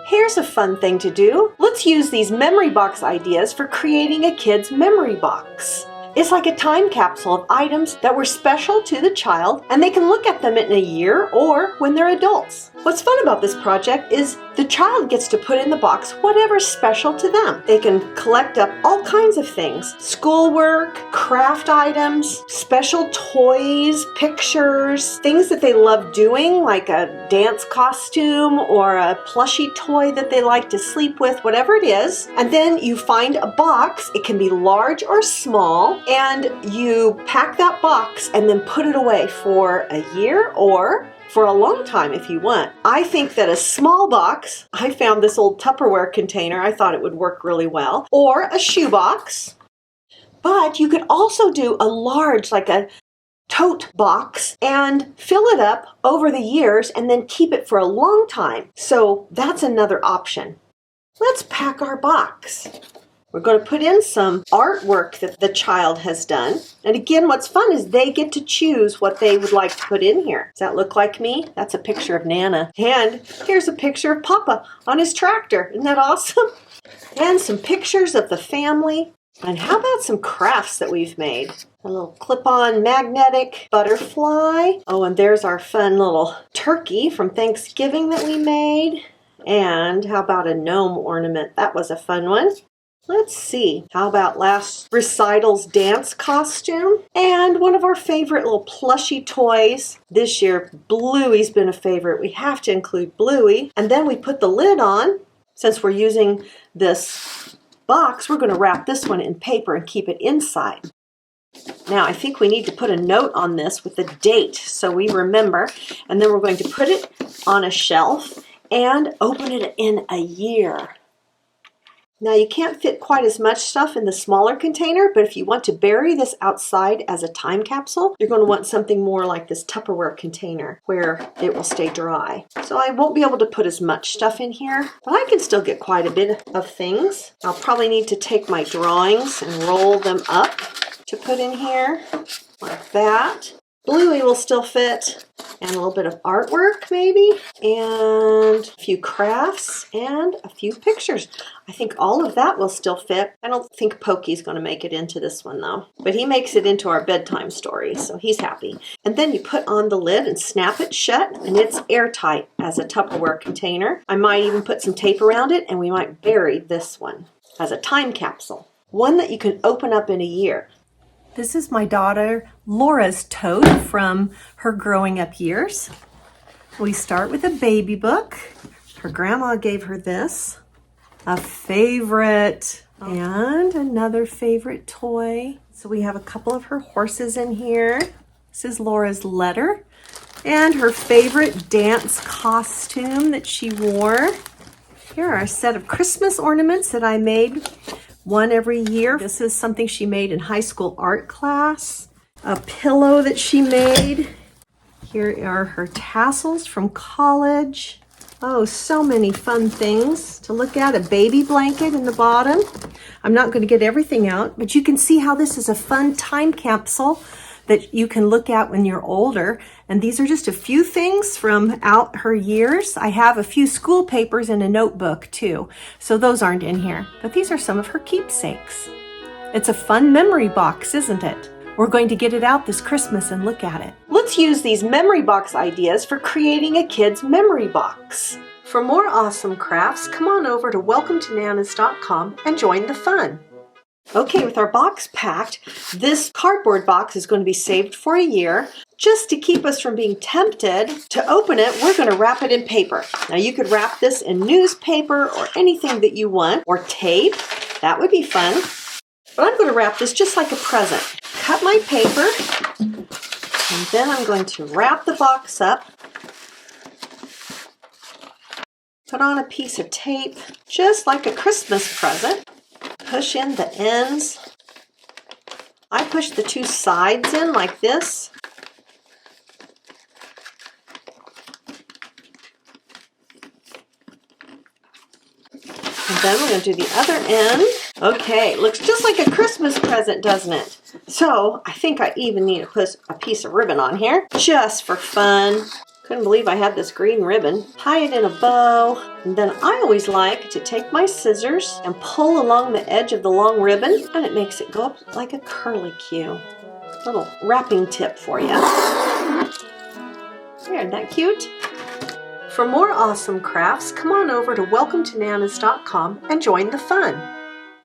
Here's a fun thing to do. Let's use these memory box ideas for creating a kid's memory box. It's like a time capsule of items that were special to the child, and they can look at them in a year or when they're adults. What's fun about this project is the child gets to put in the box whatever's special to them. They can collect up all kinds of things: schoolwork, craft items, special toys, pictures, things that they love doing, like a dance costume or a plushie toy that they like to sleep with, whatever it is. And then you find a box. It can be large or small, and you pack that box and then put it away for a year or for a long time if you want. I think that a small box, I found this old Tupperware container, I thought it would work really well, or a shoe box. But you could also do a large, like a tote box, and fill it up over the years and then keep it for a long time. So that's another option. Let's pack our box. We're going to put in some artwork that the child has done. And again, what's fun is they get to choose what they would like to put in here. Does that look like me? That's a picture of Nana. And here's a picture of Papa on his tractor. Isn't that awesome? And some pictures of the family. And how about some crafts that we've made? A little clip-on magnetic butterfly. Oh, and there's our fun little turkey from Thanksgiving that we made. And how about a gnome ornament? That was a fun one. Let's see, how about last recital's dance costume? And one of our favorite little plushy toys. This year, Bluey's been a favorite. We have to include Bluey. And then we put the lid on. Since we're using this box, we're going to wrap this one in paper and keep it inside. Now, I think we need to put a note on this with the date so we remember. And then we're going to put it on a shelf and open it in a year. Now, you can't fit quite as much stuff in the smaller container, but if you want to bury this outside as a time capsule, you're going to want something more like this Tupperware container where it will stay dry. So I won't be able to put as much stuff in here, but I can still get quite a bit of things. I'll probably need to take my drawings and roll them up to put in here, like that. Bluey will still fit, and a little bit of artwork maybe, and a few crafts, and a few pictures. I think all of that will still fit. I don't think Pokey's going to make it into this one though, but he makes it into our bedtime story, so he's happy. And then you put on the lid and snap it shut, and it's airtight as a Tupperware container. I might even put some tape around it, and we might bury this one as a time capsule. One that you can open up in a year. This is my daughter Laura's tote from her growing up years. We start with a baby book. Her grandma gave her this. A favorite and another favorite toy. So we have a couple of her horses in here. This is Laura's letter and her favorite dance costume that she wore. Here are a set of Christmas ornaments that I made. One every year. This is something she made in high school art class. A pillow that she made. Here are her tassels from college. Oh, so many fun things to look at. A baby blanket in the bottom. I'm not going to get everything out, but you can see how this is a fun time capsule that you can look at when you're older. And these are just a few things from out her years. I have a few school papers and a notebook too, so those aren't in here. But these are some of her keepsakes. It's a fun memory box, isn't it? We're going to get it out this Christmas and look at it. Let's use these memory box ideas for creating a kid's memory box. For more awesome crafts, come on over to welcometananas.com and join the fun. Okay, with our box packed, this cardboard box is going to be saved for a year. Just to keep us from being tempted to open it, we're going to wrap it in paper. Now, you could wrap this in newspaper or anything that you want, or tape. That would be fun. But I'm going to wrap this just like a present. Cut my paper, and then I'm going to wrap the box up. Put on a piece of tape, just like a Christmas present. Push in the ends. I push the two sides in like this. And then we're going to do the other end. Okay, looks just like a Christmas present, doesn't it? So I think I even need to put a piece of ribbon on here, just for fun. Couldn't believe I had this green ribbon. Tie it in a bow. And then I always like to take my scissors and pull along the edge of the long ribbon, and it makes it go up like a curlicue. Little wrapping tip for you. There, isn't that cute? For more awesome crafts, come on over to welcometonana's.com and join the fun.